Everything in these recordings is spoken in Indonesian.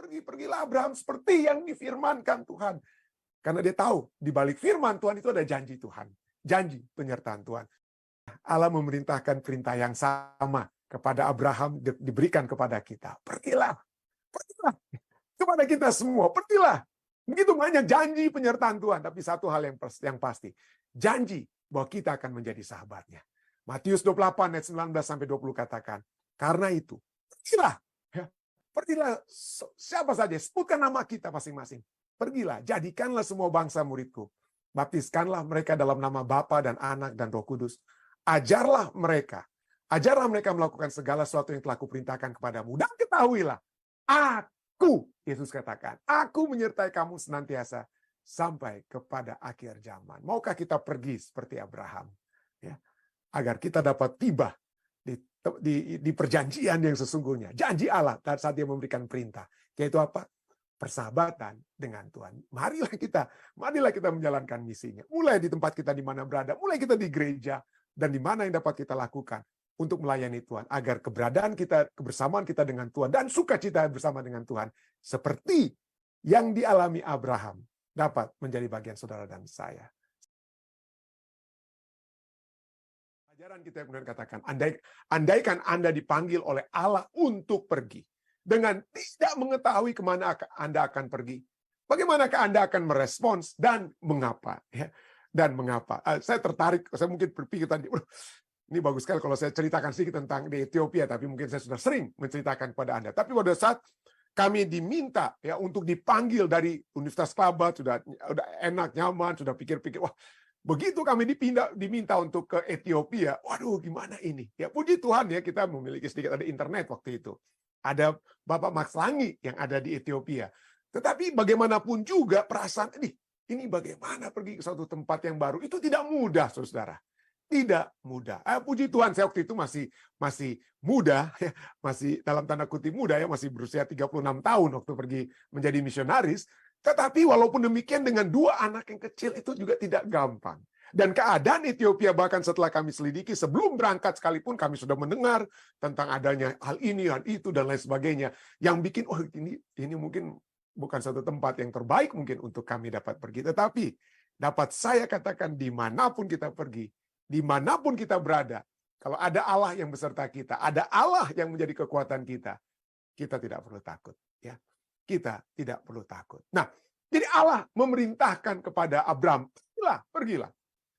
Pergilah Abraham seperti yang difirmankan Tuhan. Karena dia tahu di balik firman Tuhan itu ada janji Tuhan. Janji penyertaan Tuhan. Allah memerintahkan perintah yang sama kepada Abraham diberikan kepada kita. Pergilah. Kepada kita semua, pergilah. Begitu banyak janji penyertaan Tuhan. Tapi satu hal yang pasti. Janji bahwa kita akan menjadi sahabatnya. Matius 28 ayat 19-20 katakan. Karena itu, pergilah. Pergilah siapa saja. Sebutkan nama kita masing-masing. Pergilah, jadikanlah semua bangsa muridku. Baptiskanlah mereka dalam nama Bapa dan Anak dan Roh Kudus. Ajarlah mereka melakukan segala sesuatu yang telah kuperintahkan kepadamu. Dan ketahuilah, aku, Yesus katakan, aku menyertai kamu senantiasa sampai kepada akhir zaman. Maukah kita pergi seperti Abraham? Ya, agar kita dapat tiba di perjanjian yang sesungguhnya. Janji Allah saat dia memberikan perintah. Yaitu apa? Persahabatan dengan Tuhan. Marilah kita menjalankan misinya. Mulai di tempat kita di mana berada, mulai kita di gereja, dan di mana yang dapat kita lakukan untuk melayani Tuhan, agar keberadaan kita, kebersamaan kita dengan Tuhan, dan sukacita bersama dengan Tuhan, seperti yang dialami Abraham, dapat menjadi bagian saudara dan saya. Ajaran kita yang kemudian katakan, andaikan Anda dipanggil oleh Allah untuk pergi, dengan tidak mengetahui kemana Anda akan pergi, bagaimanakah Anda akan merespons dan mengapa? Ya. Dan mengapa? Saya tertarik, saya mungkin berpikir tadi, ini bagus sekali kalau saya ceritakan sedikit tentang di Ethiopia, tapi mungkin saya sudah sering menceritakan kepada Anda. Tapi pada saat kami diminta ya untuk dipanggil dari Universitas Klabat, sudah enak, nyaman, sudah pikir-pikir, wah, begitu kami diminta untuk ke Ethiopia, waduh gimana ini? Ya puji Tuhan ya, kita memiliki sedikit ada internet waktu itu. Ada Bapak Max Langi yang ada di Ethiopia. Tetapi bagaimanapun juga perasaan ini bagaimana pergi ke suatu tempat yang baru, itu tidak mudah, saudara. Tidak mudah. Puji Tuhan, saya waktu itu masih muda, ya, masih dalam tanda kutip muda, ya, masih berusia 36 tahun waktu pergi menjadi misionaris. Tetapi walaupun demikian, dengan 2 anak yang kecil itu juga tidak gampang. Dan keadaan Ethiopia bahkan setelah kami selidiki, sebelum berangkat sekalipun kami sudah mendengar tentang adanya hal ini, hal itu, dan lain sebagainya. Yang bikin, oh ini mungkin bukan satu tempat yang terbaik mungkin untuk kami dapat pergi. Tetapi dapat saya katakan, dimanapun kita pergi, dimanapun kita berada, kalau ada Allah yang beserta kita, ada Allah yang menjadi kekuatan kita, kita tidak perlu takut. Ya, kita tidak perlu takut. Nah, jadi Allah memerintahkan kepada Abraham, pergilah.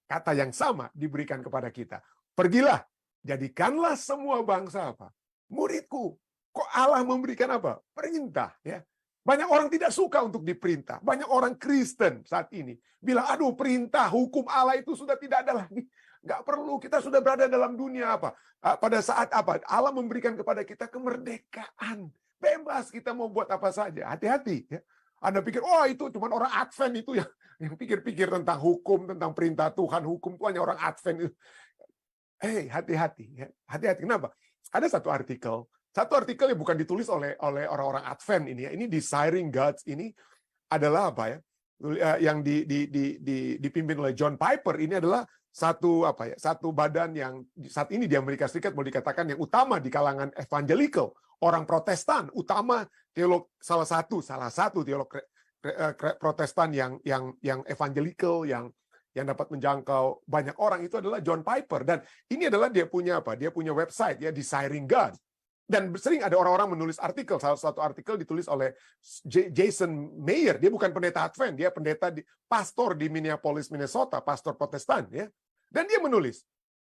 Kata yang sama diberikan kepada kita. Pergilah, jadikanlah semua bangsa apa? Muridku. Kok Allah memberikan apa? Perintah. Ya. Banyak orang tidak suka untuk diperintah. Banyak orang Kristen saat ini bilang, aduh perintah, hukum Allah itu sudah tidak ada lagi. Nggak perlu, kita sudah berada dalam dunia apa? Pada saat apa? Allah memberikan kepada kita kemerdekaan. Bebas kita mau buat apa saja. Hati-hati. Ya. Anda pikir, oh itu cuma orang Advent itu yang pikir-pikir tentang hukum, tentang perintah Tuhan, hukum Tuhan yang orang Advent itu. Hati-hati. Ya. Hati-hati. Kenapa? Ada satu artikel yang bukan ditulis oleh orang-orang Advent ini. Ya. Ini Desiring Gods ini adalah apa ya? Yang dipimpin oleh John Piper. Ini adalah satu badan yang saat ini di Amerika Serikat boleh dikatakan yang utama di kalangan evangelical, orang Protestan, utama teolog salah satu teolog Protestan yang evangelical yang dapat menjangkau banyak orang itu adalah John Piper, dan ini adalah dia punya website ya, Desiring God. Dan sering ada orang-orang menulis artikel, salah satu artikel ditulis oleh Jason Mayer, dia bukan pendeta Advent, dia pastor di Minneapolis, Minnesota, pastor Protestan ya. Dan dia menulis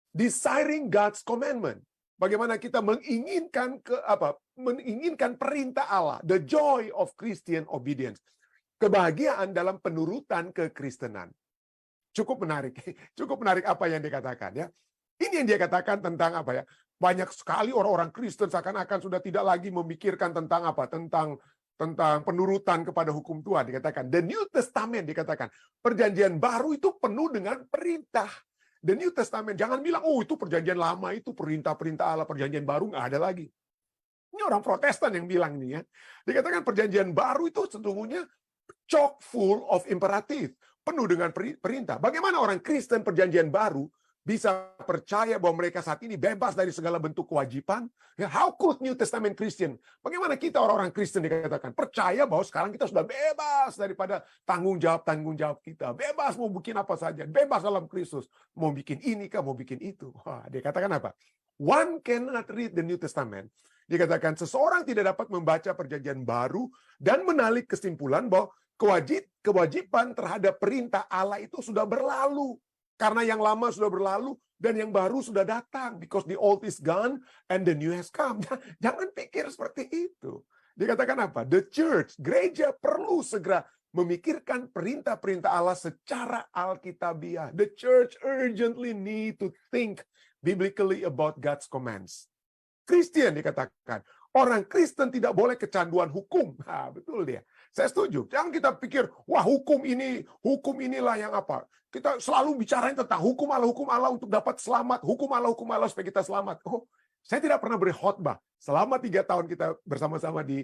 Desiring God's Commandment. Bagaimana kita menginginkan perintah Allah, the joy of Christian obedience. Kebahagiaan dalam penurutan kekristenan. Cukup menarik apa yang dikatakan ya. Ini yang dia katakan tentang apa ya? Banyak sekali orang-orang Kristen seakan-akan sudah tidak lagi memikirkan tentang apa? Tentang penurutan kepada hukum Tuhan. Dikatakan The New Testament, dikatakan perjanjian baru itu penuh dengan perintah. The New Testament, jangan bilang, oh itu perjanjian lama, itu perintah-perintah Allah, perjanjian baru nggak ada lagi. Ini orang Protestan yang bilang ini ya. Dikatakan perjanjian baru itu sesungguhnya chock full of imperative, penuh dengan perintah. Bagaimana orang Kristen perjanjian baru bisa percaya bahwa mereka saat ini bebas dari segala bentuk kewajiban. Ya, how could New Testament Christian? Bagaimana kita orang-orang Kristen dikatakan percaya bahwa sekarang kita sudah bebas daripada tanggung jawab kita. Bebas mau bikin apa saja. Bebas dalam Kristus. Mau bikin ini kah, mau bikin itu. Wah, dia katakan apa? One cannot read the New Testament. Dikatakan seseorang tidak dapat membaca perjanjian baru dan menarik kesimpulan bahwa kewajiban terhadap perintah Allah itu sudah berlalu. Karena yang lama sudah berlalu dan yang baru sudah datang. Because the old is gone and the new has come. Jangan pikir seperti itu. Dikatakan apa? The church, gereja perlu segera memikirkan perintah-perintah Allah secara alkitabiah. The church urgently need to think biblically about God's commands. Kristen dikatakan, orang Kristen tidak boleh kecanduan hukum. Nah, betul dia. Saya setuju. Jangan kita pikir, wah hukum inilah yang apa. Kita selalu bicarain tentang hukum Allah untuk dapat selamat. Hukum Allah supaya kita selamat. Oh, saya tidak pernah beri khotbah selama 3 tahun kita bersama-sama di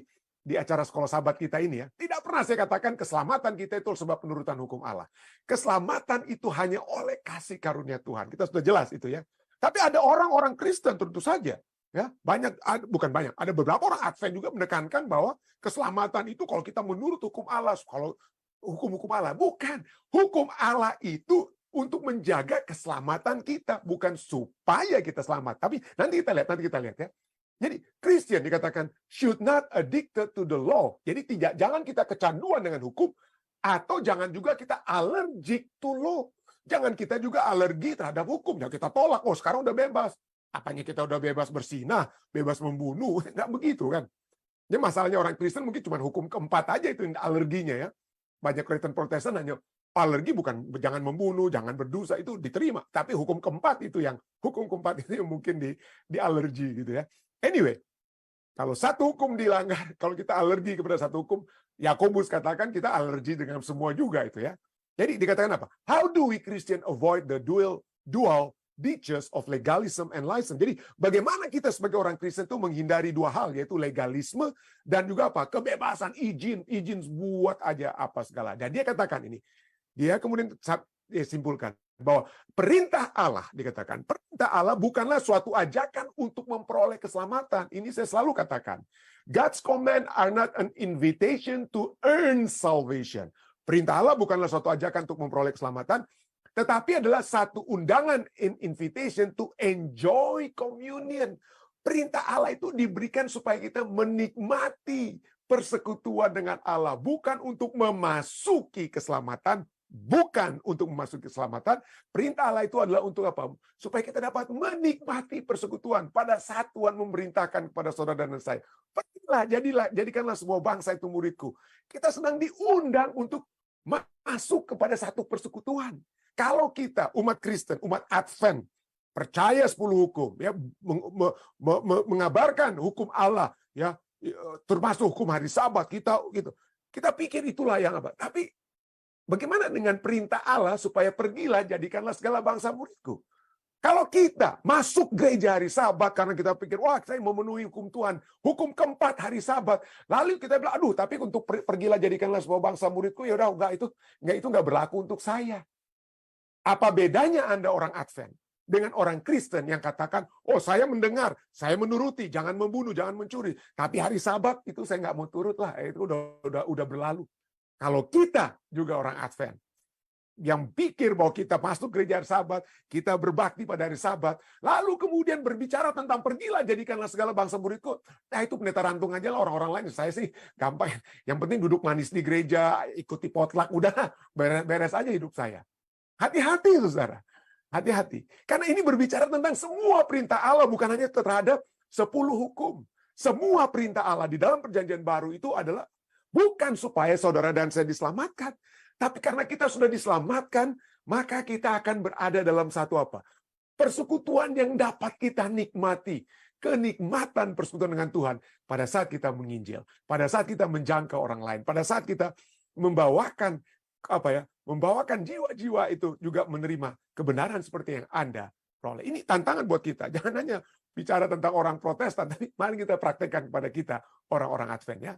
acara sekolah sahabat kita ini ya. Tidak pernah saya katakan keselamatan kita itu sebab penurutan hukum Allah. Keselamatan itu hanya oleh kasih karunia Tuhan. Kita sudah jelas itu ya. Tapi ada orang-orang Kristen tentu saja. Ya, ada beberapa orang Advent juga menekankan bahwa keselamatan itu kalau kita menurut hukum Allah, kalau hukum-hukum Allah, bukan. Hukum Allah itu untuk menjaga keselamatan kita, bukan supaya kita selamat. Tapi nanti kita lihat ya. Jadi Kristen dikatakan should not addicted to the law. Jadi jangan kita kecanduan dengan hukum, atau jangan juga kita allergic to law. Jangan kita juga alergi terhadap hukum. Ya kita tolak, oh sekarang udah bebas. Apanya kita udah bebas bersinah, bebas membunuh, nggak begitu kan? Jadi masalahnya orang Kristen mungkin cuma hukum keempat aja itu alerginya ya. Banyak Kristen Protestan hanya alergi bukan jangan membunuh, jangan berdosa itu diterima, tapi hukum keempat itu yang mungkin di alergi gitu ya. Anyway, kalau satu hukum dilanggar, kalau kita alergi kepada satu hukum, Yakobus katakan kita alergi dengan semua juga itu ya. Jadi dikatakan apa? How do we Christian avoid the dual ditches of legalism and license. Jadi bagaimana kita sebagai orang Kristen itu menghindari 2 hal, yaitu legalisme dan juga apa? Kebebasan, izin buat aja apa segala. Dan dia katakan ini. Dia kemudian dia simpulkan bahwa perintah Allah, dikatakan, perintah Allah bukanlah suatu ajakan untuk memperoleh keselamatan. Ini saya selalu katakan. God's command are not an invitation to earn salvation. Perintah Allah bukanlah suatu ajakan untuk memperoleh keselamatan, tetapi adalah satu undangan, invitation to enjoy communion. Perintah Allah itu diberikan supaya kita menikmati persekutuan dengan Allah. Bukan untuk memasuki keselamatan. Bukan untuk memasuki keselamatan. Perintah Allah itu adalah untuk apa? Supaya kita dapat menikmati persekutuan. Pada saat Tuhan memerintahkan kepada saudara dan saya. Pergilah, jadikanlah semua bangsa itu muridku. Kita sedang diundang untuk masuk kepada satu persekutuan. Kalau kita umat Kristen, umat Advent, percaya 10 hukum, ya mengabarkan hukum Allah, ya termasuk hukum hari Sabat kita gitu. Kita pikir itulah yang apa. Tapi bagaimana dengan perintah Allah supaya pergilah jadikanlah segala bangsa muridku? Kalau kita masuk gereja hari Sabat karena kita pikir wah saya memenuhi hukum Tuhan, hukum keempat hari Sabat, lalu kita bilang aduh tapi untuk pergilah jadikanlah semua bangsa muridku, ya udah enggak itu berlaku untuk saya. Apa bedanya Anda orang Advent dengan orang Kristen yang katakan, oh saya mendengar, saya menuruti, jangan membunuh, jangan mencuri. Tapi hari Sabat itu saya nggak mau turut lah, itu udah berlalu. Kalau kita juga orang Advent yang pikir bahwa kita masuk gereja hari Sabat, kita berbakti pada hari Sabat, lalu kemudian berbicara tentang pergilah jadikanlah segala bangsa muridku. Nah itu pendeta rantung aja lah orang-orang lain. Saya sih gampang. Yang penting duduk manis di gereja, ikuti potluck, udah beres aja hidup saya. Hati-hati, saudara. Hati-hati. Karena ini berbicara tentang semua perintah Allah, bukan hanya terhadap 10 hukum. Semua perintah Allah di dalam perjanjian baru itu adalah bukan supaya saudara dan saya diselamatkan. Tapi karena kita sudah diselamatkan, maka kita akan berada dalam satu apa? Persekutuan yang dapat kita nikmati. Kenikmatan persekutuan dengan Tuhan pada saat kita menginjil. Pada saat kita menjangkau orang lain. Pada saat kita membawakan membawakan jiwa-jiwa itu juga menerima kebenaran seperti yang Anda peroleh. Ini tantangan buat kita. Jangan hanya bicara tentang orang Protestan, tapi mari kita praktekkan kepada kita orang-orang Advent ya.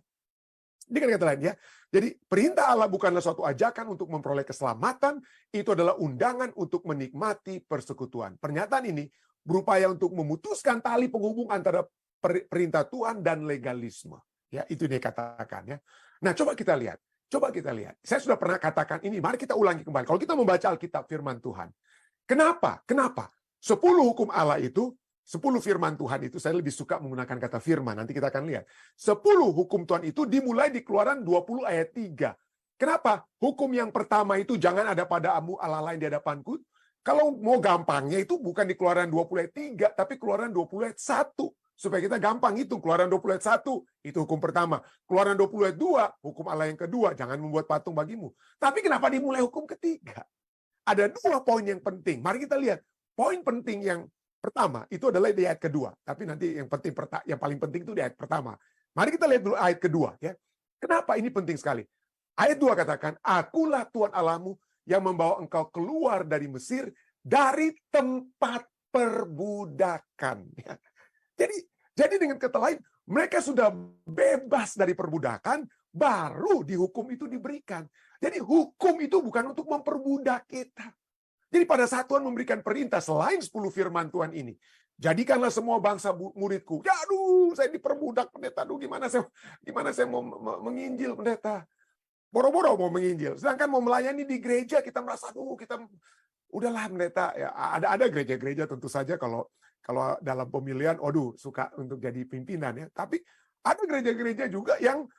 Dengan kata lain ya, jadi perintah Allah bukanlah suatu ajakan untuk memperoleh keselamatan, itu adalah undangan untuk menikmati persekutuan. Pernyataan ini berupaya untuk memutuskan tali penghubung antara perintah Tuhan dan legalisme. Ya, itu dia katakan ya. Nah, coba kita lihat. Saya sudah pernah katakan ini, mari kita ulangi kembali. Kalau kita membaca Alkitab firman Tuhan, kenapa? 10 hukum Allah itu 10 firman Tuhan itu, saya lebih suka menggunakan kata firman. Nanti kita akan lihat. 10 hukum Tuhan itu dimulai di Keluaran 20 ayat 3. Kenapa? Hukum yang pertama itu jangan ada padamu Allah lain di hadapanku. Kalau mau gampangnya itu bukan di Keluaran 20 ayat 3, tapi Keluaran 20 ayat 1. Supaya kita gampang hitung. Keluaran 20 ayat 1, itu hukum pertama. Keluaran 20 ayat 2, hukum Allah yang kedua, jangan membuat patung bagimu. Tapi kenapa dimulai hukum ketiga? Ada 2 poin yang penting. Mari kita lihat. Poin penting yang pertama itu adalah di ayat kedua, tapi nanti yang paling penting itu di ayat pertama. Mari kita lihat dulu ayat kedua ya. Kenapa ini penting sekali? Ayat 2 katakan, "Akulah Tuhan Allahmu yang membawa engkau keluar dari Mesir dari tempat perbudakan." Ya. Jadi dengan kata lain, mereka sudah bebas dari perbudakan, baru dihukum itu diberikan. Jadi hukum itu bukan untuk memperbudak kita. Jadi pada saat Tuhan memberikan perintah selain 10 firman Tuhan ini, jadikanlah semua bangsa muridku. Ya aduh, saya diperbudak pendeta. Aduh, gimana saya mau menginjil pendeta? Boro-boro mau menginjil. Sedangkan mau melayani di gereja kita merasa aduh, kita udahlah pendeta. Ya ada gereja-gereja tentu saja kalau dalam pemilihan suka untuk jadi pimpinan ya. Tapi ada gereja-gereja juga yang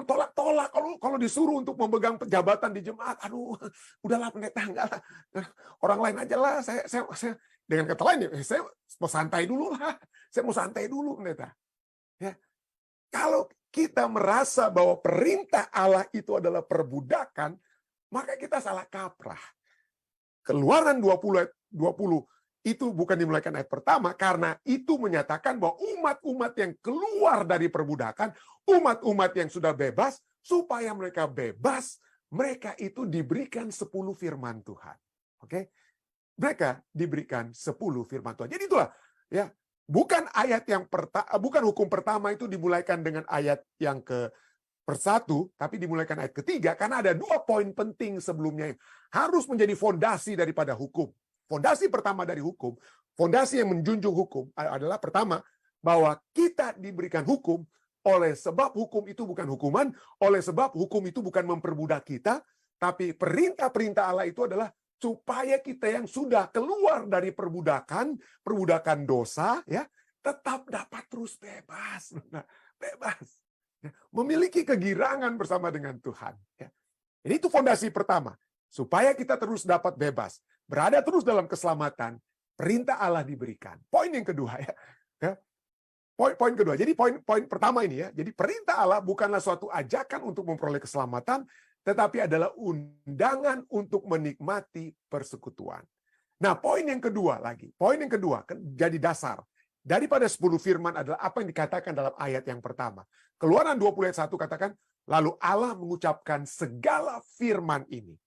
tolak-tolak kalau disuruh untuk memegang jabatan di jemaat. Aduh, udahlah pendeta, enggak lah. Orang lain aja lah. Saya dengan kata lain, saya mau santai dulu lah. Saya mau santai dulu pendeta. Ya. Kalau kita merasa bahwa perintah Allah itu adalah perbudakan, maka kita salah kaprah. Keluaran 20 itu bukan dimulaikan ayat pertama, karena itu menyatakan bahwa umat-umat yang keluar dari perbudakan, umat-umat yang sudah bebas, supaya mereka bebas, mereka itu diberikan 10 firman Tuhan. Oke? Mereka diberikan 10 firman Tuhan. Jadi itulah, ya. Bukan hukum pertama itu dimulaikan dengan ayat yang ke-1, tapi dimulaikan ayat ketiga, karena ada 2 poin penting sebelumnya yang harus menjadi fondasi daripada hukum. Fondasi pertama dari hukum, fondasi yang menjunjung hukum adalah pertama, bahwa kita diberikan hukum oleh sebab hukum itu bukan hukuman, oleh sebab hukum itu bukan memperbudak kita, tapi perintah-perintah Allah itu adalah supaya kita yang sudah keluar dari perbudakan dosa, ya, tetap dapat terus bebas. Bebas. Memiliki kegirangan bersama dengan Tuhan. Ya. Jadi itu fondasi pertama. Supaya kita terus dapat bebas. Berada terus dalam keselamatan, perintah Allah diberikan. Poin yang kedua ya. Poin kedua. Jadi poin pertama ini ya. Jadi perintah Allah bukanlah suatu ajakan untuk memperoleh keselamatan, tetapi adalah undangan untuk menikmati persekutuan. Nah, poin yang kedua lagi. Poin yang kedua jadi dasar. Daripada 10 firman adalah apa yang dikatakan dalam ayat yang pertama. Keluaran 20 ayat 1 katakan, lalu Allah mengucapkan segala firman ini.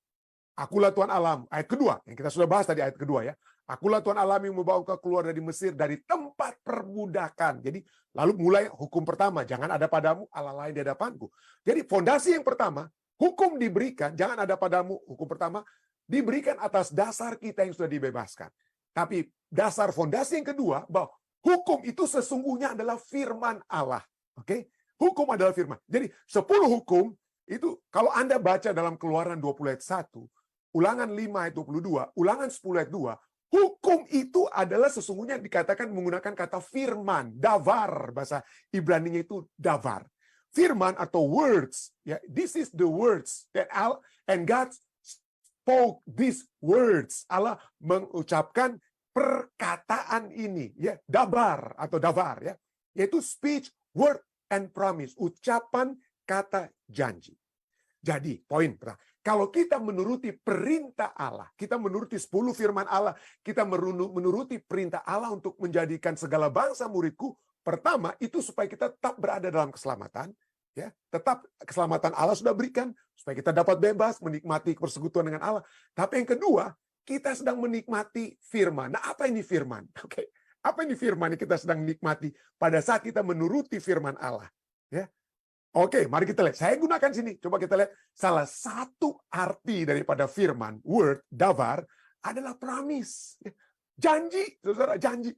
Akulah Tuhan Allahmu. Ayat kedua, yang kita sudah bahas tadi ayat kedua ya. Akulah Tuhan Allahmu yang membawa engkau keluar dari Mesir dari tempat perbudakan. Jadi lalu mulai hukum pertama, jangan ada padamu Allah lain di hadapanku. Jadi fondasi yang pertama, hukum diberikan, jangan ada padamu, hukum pertama diberikan atas dasar kita yang sudah dibebaskan. Tapi dasar fondasi yang kedua, bahwa hukum itu sesungguhnya adalah firman Allah. Oke? Hukum adalah firman. Jadi 10 hukum itu kalau Anda baca dalam Keluaran 20 ayat 1, Ulangan 5 ayat 22, Ulangan 10 ayat 2, hukum itu adalah sesungguhnya dikatakan menggunakan kata firman, davar, bahasa Ibraninya itu davar. Firman atau words, ya, this is the words that and God spoke these words. Allah mengucapkan perkataan ini, ya, dabar atau davar, ya, yaitu speech, word, and promise, ucapan, kata, janji. Jadi, poin pertama, kalau kita menuruti perintah Allah, kita menuruti 10 firman Allah, kita menuruti perintah Allah untuk menjadikan segala bangsa muridku, pertama, itu supaya kita tetap berada dalam keselamatan, ya, tetap keselamatan Allah sudah berikan, supaya kita dapat bebas, menikmati persekutuan dengan Allah. Tapi yang kedua, kita sedang menikmati firman. Nah, apa ini firman? Oke. Apa ini firman yang kita sedang nikmati pada saat kita menuruti firman Allah? Ya. Oke, mari kita lihat. Saya gunakan sini. Coba kita lihat. Salah satu arti daripada firman, word, davar, adalah promise. Janji, saudara, janji.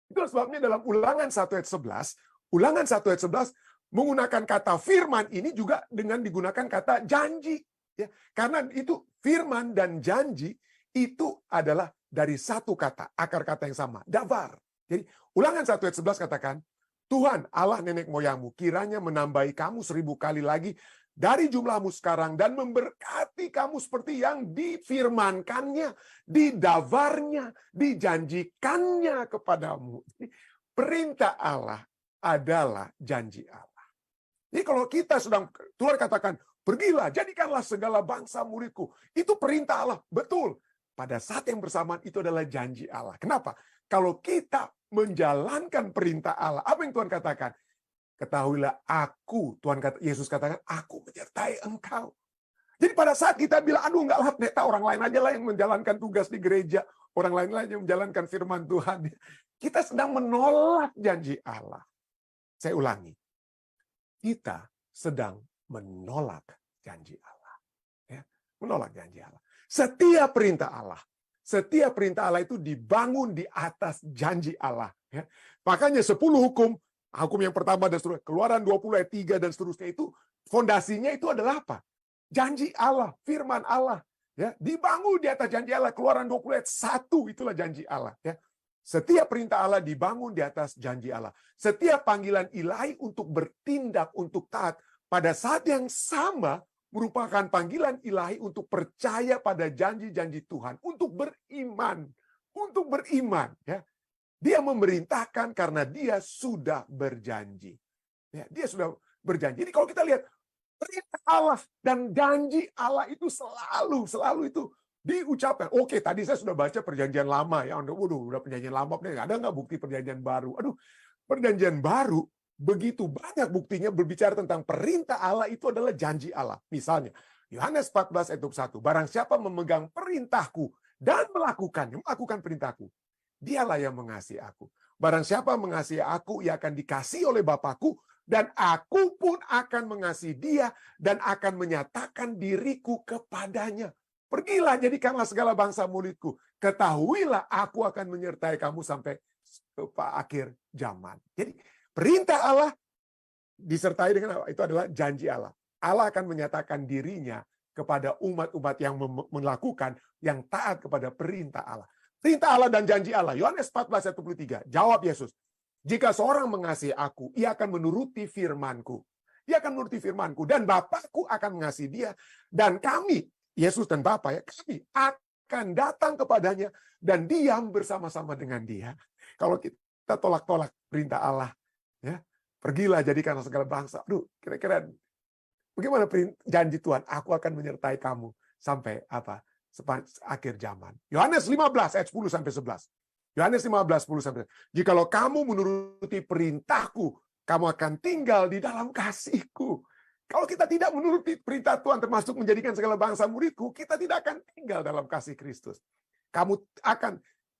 Itu sebabnya dalam Ulangan 1 ayat 11, Ulangan 1 ayat 11 menggunakan kata firman ini juga dengan digunakan kata janji. Ya, karena itu firman dan janji itu adalah dari satu kata, akar kata yang sama, davar. Jadi Ulangan 1 ayat 11 katakan, Tuhan Allah nenek moyangmu kiranya menambahi kamu 1000 kali lagi dari jumlahmu sekarang dan memberkati kamu seperti yang difirmankannya, didavarnya, dijanjikannya kepadamu. Perintah Allah adalah janji Allah. Jadi kalau kita sedang, Tuhan katakan, pergilah, jadikanlah segala bangsa muridku. Itu perintah Allah, betul. Pada saat yang bersamaan itu adalah janji Allah. Kenapa? Kalau kita menjalankan perintah Allah, apa yang Tuhan katakan? Ketahuilah aku, Yesus katakan, aku menyertai engkau. Jadi pada saat kita bilang, aduh enggak lah, neta orang lain aja lah yang menjalankan tugas di gereja, orang lain lah yang menjalankan firman Tuhan. Kita sedang menolak janji Allah. Saya ulangi, kita sedang menolak janji Allah. Ya, menolak janji Allah. Setiap perintah Allah itu dibangun di atas janji Allah. Ya. Makanya 10 hukum yang pertama dan seterusnya, Keluaran 20 ayat 3 dan seterusnya itu, fondasinya itu adalah apa? Janji Allah, firman Allah. Ya, dibangun di atas janji Allah. Keluaran 20 ayat 1, itulah janji Allah. Ya. Setiap perintah Allah dibangun di atas janji Allah. Setiap panggilan ilahi untuk bertindak, untuk taat, pada saat yang sama, merupakan panggilan ilahi untuk percaya pada janji-janji Tuhan, untuk beriman, ya. Dia memerintahkan karena dia sudah berjanji. Ya, dia sudah berjanji. Jadi kalau kita lihat perintah Allah dan janji Allah itu selalu itu diucapkan. Oke, tadi saya sudah baca perjanjian lama ya. Udah perjanjian lama, ada nggak bukti perjanjian baru? Aduh, perjanjian baru begitu banyak buktinya berbicara tentang perintah Allah itu adalah janji Allah. Misalnya, Yohanes 14 ayat 21, barang siapa memegang perintahku dan melakukan perintahku, dialah yang mengasihi aku. Barang siapa mengasihi aku, ia akan dikasihi oleh Bapakku, dan aku pun akan mengasihi dia dan akan menyatakan diriku kepadanya. Pergilah, jadikanlah segala bangsa muridku. Ketahuilah aku akan menyertai kamu sampai akhir zaman. Jadi perintah Allah disertai dengan apa? Itu adalah janji Allah. Allah akan menyatakan dirinya kepada umat-umat yang melakukan, yang taat kepada perintah Allah. Perintah Allah dan janji Allah. Yohanes 14 ayat 23. Jawab Yesus. Jika seorang mengasihi aku, ia akan menuruti firmanku. Dia akan menuruti firmanku. Dan Bapakku akan mengasihi dia. Dan kami, Yesus dan Bapa, ya, kami akan datang kepadanya dan diam bersama-sama dengan dia. Kalau kita tolak-tolak perintah Allah, ya, pergilah jadikanlah segala bangsa. Aduh, kira-kira bagaimana janji Tuhan? Aku akan menyertai kamu sampai apa? Akhir zaman. Yohanes 15 ayat 10 sampai 11. Yohanes 15 10 sampai 11. Jikalau kamu menuruti perintahku, kamu akan tinggal di dalam kasihku. Kalau kita tidak menuruti perintah Tuhan termasuk menjadikan segala bangsa muridku, kita tidak akan tinggal dalam kasih Kristus.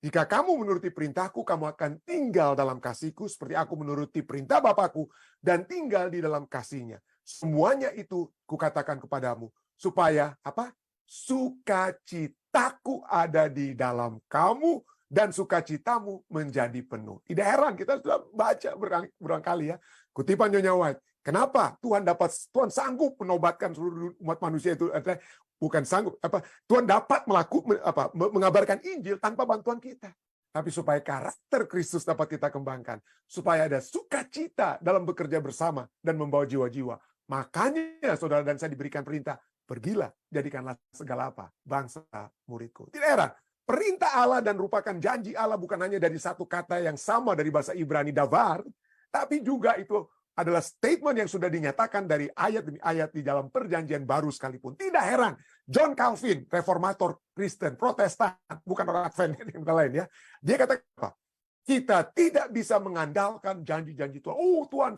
Jika kamu menuruti perintahku, kamu akan tinggal dalam kasihku seperti aku menuruti perintah Bapakku dan tinggal di dalam kasihnya. Semuanya itu kukatakan kepadamu supaya apa? Sukacitaku ada di dalam kamu dan sukacitamu menjadi penuh. Tidak heran, kita sudah baca berulang kali ya. Kutipan Nyonya White. Kenapa Tuhan sanggup menobatkan seluruh umat manusia itu? Bukan sanggup, Tuhan dapat mengabarkan Injil tanpa bantuan kita. Tapi supaya karakter Kristus dapat kita kembangkan. Supaya ada sukacita dalam bekerja bersama dan membawa jiwa-jiwa. Makanya saudara dan saya diberikan perintah, pergilah, jadikanlah segala bangsa muridku. Tidak heran, perintah Allah dan merupakan janji Allah bukan hanya dari satu kata yang sama dari bahasa Ibrani davar, tapi juga itu adalah statement yang sudah dinyatakan dari ayat demi ayat di dalam perjanjian baru sekalipun. Tidak heran, John Calvin, reformator Kristen, Protestan, bukan orang Advent yang lain ya. Dia kata apa? Kita tidak bisa mengandalkan janji-janji Tuhan. Oh Tuhan,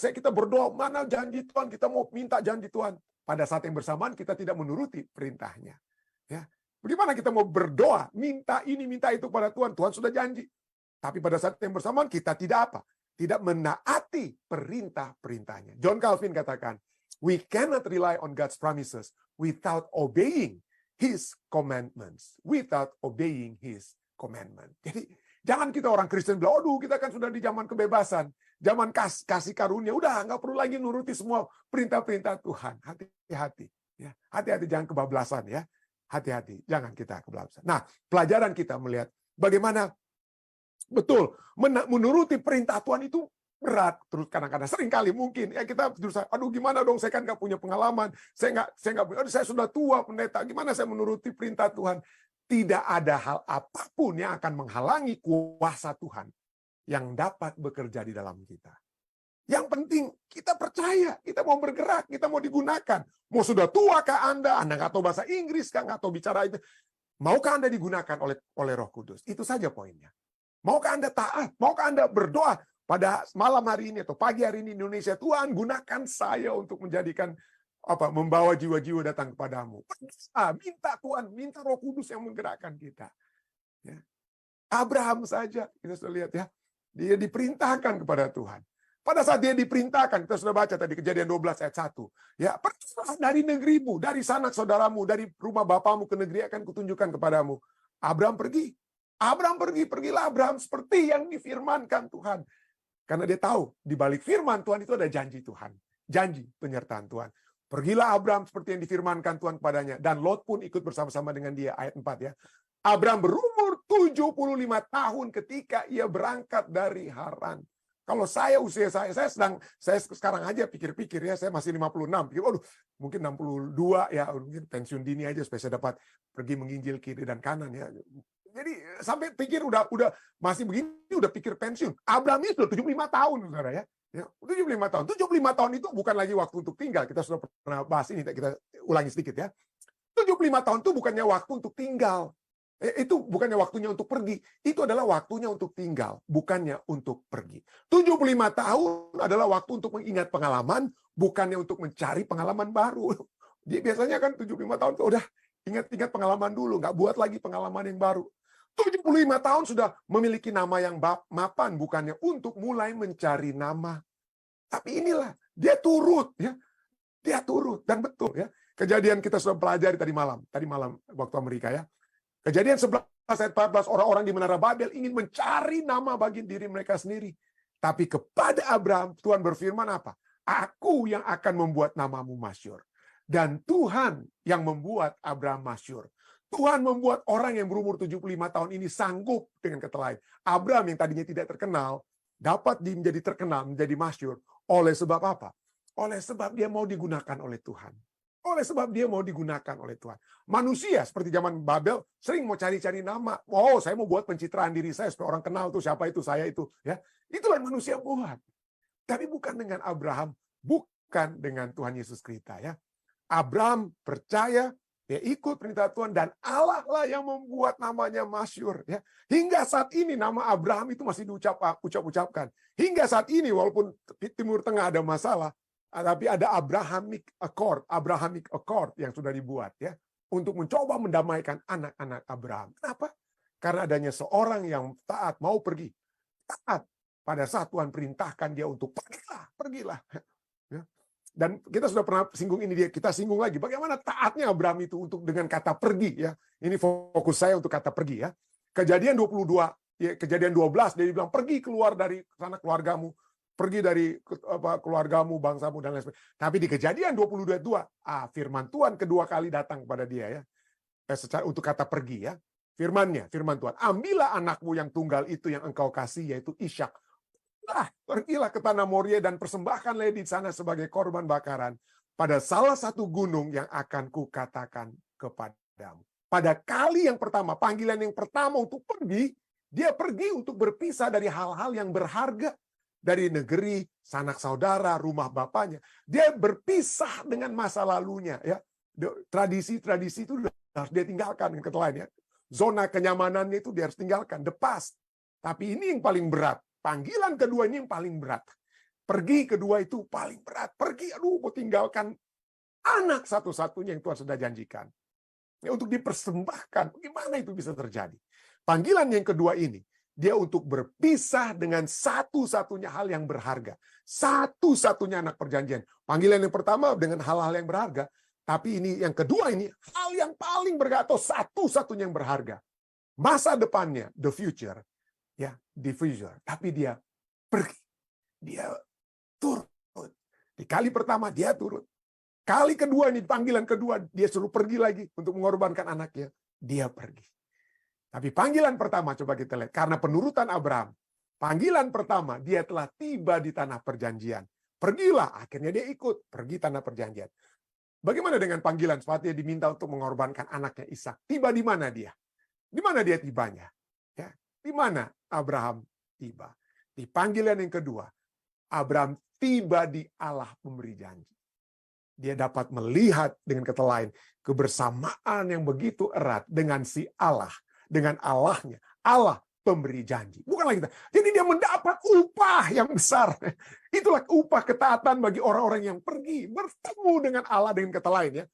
kita berdoa, mana janji Tuhan? Kita mau minta janji Tuhan. Pada saat yang bersamaan kita tidak menuruti perintahnya. Ya. Bagaimana kita mau berdoa, minta ini, minta itu pada Tuhan? Tuhan sudah janji. Tapi pada saat yang bersamaan kita tidak apa? tidak menaati perintah-perintahnya. John Calvin katakan, we cannot rely on God's promises without obeying His commandments. Without obeying His commandment. Jadi, jangan kita orang Kristen bilang, aduh kita kan sudah di zaman kebebasan. Zaman kasih karunia, udah nggak perlu lagi nuruti semua perintah-perintah Tuhan. Hati-hati. Ya. Hati-hati, jangan kebablasan ya. Hati-hati, jangan kita kebablasan. Nah, pelajaran kita melihat bagaimana betul menuruti perintah Tuhan itu berat. Terus kadang-kadang seringkali mungkin ya kita berusaha, aduh gimana dong, saya kan nggak punya pengalaman, saya sudah tua pendeta, gimana saya menuruti perintah Tuhan? Tidak ada hal apapun yang akan menghalangi kuasa Tuhan yang dapat bekerja di dalam kita. Yang penting kita percaya, kita mau bergerak, kita mau digunakan. Mau sudah tua kah Anda nggak tahu bahasa Inggris kah, nggak tahu bicara itu, maukah Anda digunakan oleh Roh Kudus? Itu saja poinnya. Maukah Anda taat? Maukah Anda berdoa pada malam hari ini atau pagi hari ini Indonesia, Tuhan gunakan saya untuk menjadikan membawa jiwa-jiwa datang kepadamu. Minta Tuhan, minta Roh Kudus yang menggerakkan kita. Ya. Abraham saja, kita sudah lihat ya, dia diperintahkan kepada Tuhan. Pada saat dia diperintahkan, kita sudah baca tadi Kejadian 12 ayat 1. Ya, pergilah dari negerimu, dari sanak saudaramu, dari rumah bapamu ke negeri akan kutunjukkan kepadamu. Abraham pergi. Pergilah Abraham seperti yang difirmankan Tuhan. Karena dia tahu, di balik firman Tuhan itu ada janji Tuhan. Janji penyertaan Tuhan. Pergilah Abraham seperti yang difirmankan Tuhan kepadanya. Dan Lot pun ikut bersama-sama dengan dia. Ayat 4 ya. Abraham berumur 75 tahun ketika ia berangkat dari Haran. Kalau usia saya sekarang aja pikir-pikir ya, saya masih 56. Pikir, mungkin 62 ya, mungkin pensiun dini aja supaya saya dapat pergi menginjil kiri dan kanan ya. Jadi sampai pikir udah masih begini udah pikir pensiun. Abraham itu 75 tahun Saudara ya. Ya, 75 tahun. 75 tahun itu bukan lagi waktu untuk tinggal. Kita sudah pernah bahas ini, kita ulangi sedikit ya. 75 tahun itu bukannya waktu untuk tinggal. Itu bukannya waktunya untuk pergi. Itu adalah waktunya untuk tinggal, bukannya untuk pergi. 75 tahun adalah waktu untuk mengingat pengalaman, bukannya untuk mencari pengalaman baru. Dia biasanya kan 75 tahun itu udah ingat-ingat pengalaman dulu, nggak buat lagi pengalaman yang baru. 75 tahun sudah memiliki nama yang mapan, bukannya untuk mulai mencari nama. Tapi inilah, dia turut ya. Dia turut dan betul ya. Kejadian kita sudah pelajari tadi malam waktu Amerika ya. Kejadian 11 ayat 14, orang-orang di Menara Babel ingin mencari nama bagi diri mereka sendiri. Tapi kepada Abraham, Tuhan berfirman apa? Aku yang akan membuat namamu masyhur. Dan Tuhan yang membuat Abraham masyhur. Tuhan membuat orang yang berumur 75 tahun ini sanggup dengan kata lain. Abraham yang tadinya tidak terkenal, dapat menjadi terkenal, menjadi masyhur. Oleh sebab apa? Oleh sebab dia mau digunakan oleh Tuhan. Oleh sebab dia mau digunakan oleh Tuhan. Manusia seperti zaman Babel sering mau cari-cari nama. Oh, saya mau buat pencitraan diri saya supaya orang kenal tuh siapa itu, saya itu. Ya, itulah yang manusia buat. Tapi bukan dengan Abraham, bukan dengan Tuhan Yesus Kristus. Ya, Abraham percaya, dia ikut perintah Tuhan dan Allah lah yang membuat namanya masyhur. Ya, hingga saat ini nama Abraham itu masih diucapkan. Hingga saat ini walaupun Timur Tengah ada masalah. Tapi ada Abrahamic Accord yang sudah dibuat ya untuk mencoba mendamaikan anak-anak Abraham. Kenapa? Karena adanya seorang yang taat mau pergi. Taat pada saat Tuhan perintahkan dia untuk pergilah. Ya. Dan kita sudah pernah singgung ini, kita singgung lagi bagaimana taatnya Abraham itu untuk dengan kata pergi ya. Ini fokus saya untuk kata pergi ya. Kejadian 22, ya, Kejadian 12 dia bilang pergi keluar dari sana keluargamu. Pergi dari keluargamu, bangsamu, dan lain sebagainya. Tapi di Kejadian 22:2, firman Tuhan kedua kali datang kepada dia ya. Untuk kata pergi ya. Firman Tuhan, ambillah anakmu yang tunggal itu yang engkau kasih, yaitu Ishak. Pergilah ke tanah Moria dan persembahkanlah di sana sebagai korban bakaran pada salah satu gunung yang akan kukatakan kepadamu. Pada kali yang pertama, panggilan yang pertama untuk pergi, dia pergi untuk berpisah dari hal-hal yang berharga. Dari negeri, sanak saudara, rumah bapaknya. Dia berpisah dengan masa lalunya. Ya. Tradisi-tradisi itu harus dia tinggalkan. Dengan kata lain, ya. Zona kenyamanannya itu dia harus tinggalkan. The past. Tapi ini yang paling berat. Panggilan kedua ini yang paling berat. Pergi kedua itu paling berat. Pergi, mau tinggalkan anak satu-satunya yang Tuhan sudah janjikan. Ya, untuk dipersembahkan. Bagaimana itu bisa terjadi? Panggilan yang kedua ini Dia untuk berpisah dengan satu-satunya hal yang berharga. Satu-satunya anak perjanjian. Panggilan yang pertama dengan hal-hal yang berharga. Tapi ini yang kedua ini, hal yang paling berharga atau satu-satunya yang berharga. Masa depannya, the future. Ya, the future. Tapi dia pergi. Dia turut. Di kali pertama dia turut. Kali kedua ini, panggilan kedua, dia suruh pergi lagi untuk mengorbankan anaknya. Dia pergi. Tapi panggilan pertama, coba kita lihat. Karena penurutan Abraham. Panggilan pertama, dia telah tiba di tanah perjanjian. Pergilah, akhirnya dia ikut. Pergi tanah perjanjian. Bagaimana dengan panggilan? Sepatutnya diminta untuk mengorbankan anaknya Ishak. Tiba di mana dia? Di mana dia tibanya? Ya, di mana Abraham tiba? Di panggilan yang kedua, Abraham tiba di Allah pemberi janji. Dia dapat melihat dengan kata lain kebersamaan yang begitu erat dengan si Allah, dengan Allahnya, Allah pemberi janji. Bukan lagi kita. Jadi dia mendapat upah yang besar. Itulah upah ketaatan bagi orang-orang yang pergi bertemu dengan Allah, dengan kata lain ya.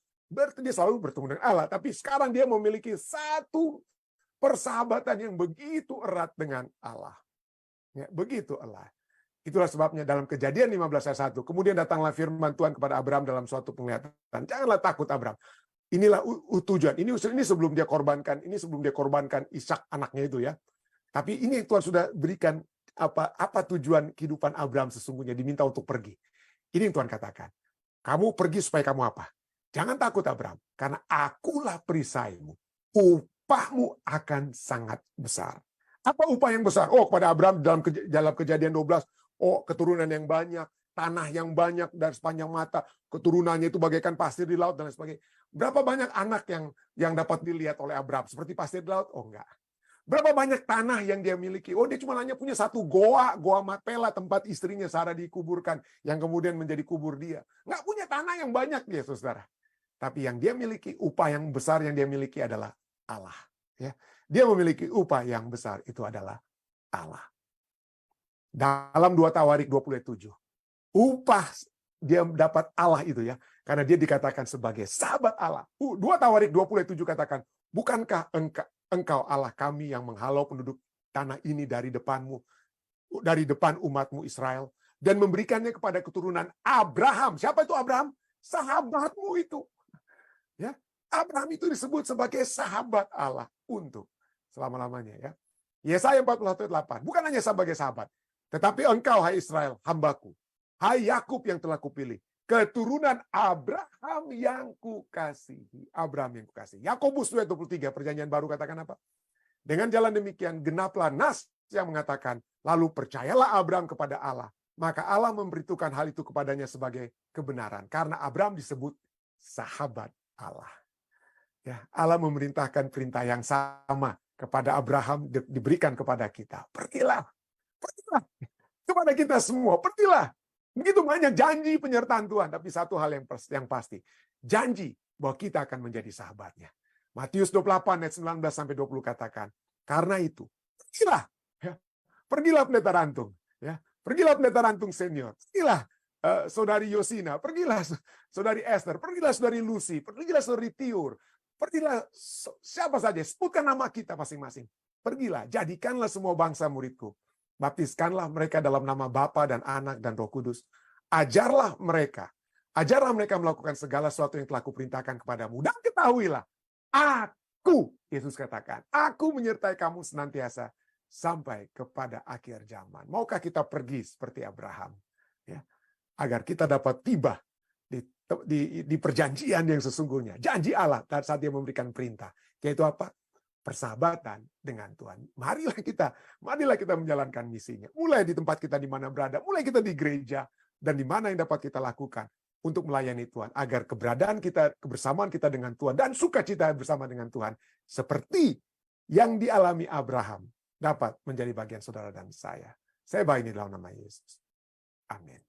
Dia selalu bertemu dengan Allah, tapi sekarang dia memiliki satu persahabatan yang begitu erat dengan Allah. Ya, begitu erat. Itulah sebabnya dalam Kejadian 15 ayat 1, kemudian datanglah firman Tuhan kepada Abraham dalam suatu penglihatan. Janganlah takut Abraham. Inilah tujuan. Ini sebelum dia korbankan, Ishak anaknya itu ya. Tapi ini Tuhan sudah berikan apa tujuan kehidupan Abraham sesungguhnya, diminta untuk pergi. Ini yang Tuhan katakan. Kamu pergi supaya kamu apa? Jangan takut Abraham, karena akulah perisaimu. Upahmu akan sangat besar. Apa upah yang besar? Oh, kepada Abraham dalam Kejadian 12, oh, keturunan yang banyak, tanah yang banyak dari sepanjang mata, keturunannya itu bagaikan pasir di laut dan lain sebagainya. Berapa banyak anak yang dapat dilihat oleh Abraham seperti pasir di laut? Oh, enggak. Berapa banyak tanah yang dia miliki? Oh, dia cuma hanya punya satu goa Makpela, tempat istrinya Sarah dikuburkan, yang kemudian menjadi kubur dia. Enggak punya tanah yang banyak dia, saudara. Tapi yang dia miliki, upah yang besar yang dia miliki adalah Allah. Ya, dia memiliki upah yang besar, itu adalah Allah. Dalam 2 Tawarik 27, upah dia dapat Allah itu ya, karena dia dikatakan sebagai sahabat Allah. 2 Tawarik 27 katakan, bukankah engkau Allah kami yang menghalau penduduk tanah ini dari depanmu, dari depan umatmu Israel, dan memberikannya kepada keturunan Abraham. Siapa itu Abraham? Sahabatmu itu. Ya, Abraham itu disebut sebagai sahabat Allah untuk selama-lamanya ya. Yesaya 41:8, bukan hanya sebagai sahabat, tetapi engkau, hai Israel, hambaku, hai Yakub yang telah kupilih, keturunan Abraham yang kukasihi. Abraham yang kukasihi. Yakobus 2:23, perjanjian baru katakan apa? Dengan jalan demikian, genaplah nas yang mengatakan, lalu percayalah Abraham kepada Allah. Maka Allah memberitahukan hal itu kepadanya sebagai kebenaran. Karena Abraham disebut sahabat Allah. Ya, Allah memerintahkan perintah yang sama kepada Abraham diberikan kepada kita. Pergilah. Pergilah kepada kita semua, pergilah. Begitu banyak janji penyertaan Tuhan, tapi satu hal yang pasti, janji bahwa kita akan menjadi sahabatnya. Matius 28 ayat 19 sampai 20 katakan, karena itu pergilah, ya. Pergilah pendeta Rantung, ya. Pergilah pendeta Rantung senior, pergilah saudari Yosina, pergilah saudari Esther, pergilah saudari Lucy, pergilah saudari Tiur, pergilah siapa saja, sebutkan nama kita masing-masing. Pergilah, jadikanlah semua bangsa muridku. Baptiskanlah mereka dalam nama Bapa dan Anak dan Roh Kudus. Ajarlah mereka melakukan segala sesuatu yang telah kuperintahkan kepadamu. Dan ketahuilah, aku, Yesus katakan, aku menyertai kamu senantiasa sampai kepada akhir zaman. Maukah kita pergi seperti Abraham? Ya, agar kita dapat tiba di perjanjian yang sesungguhnya. Janji Allah saat dia memberikan perintah. Yaitu apa? Persahabatan dengan Tuhan. Marilah kita menjalankan misinya. Mulai di tempat kita di mana berada, mulai kita di gereja, dan di mana yang dapat kita lakukan untuk melayani Tuhan, agar keberadaan kita, kebersamaan kita dengan Tuhan, dan sukacita bersama dengan Tuhan, seperti yang dialami Abraham, dapat menjadi bagian saudara dan saya. Saya baik ini dalam nama Yesus. Amin.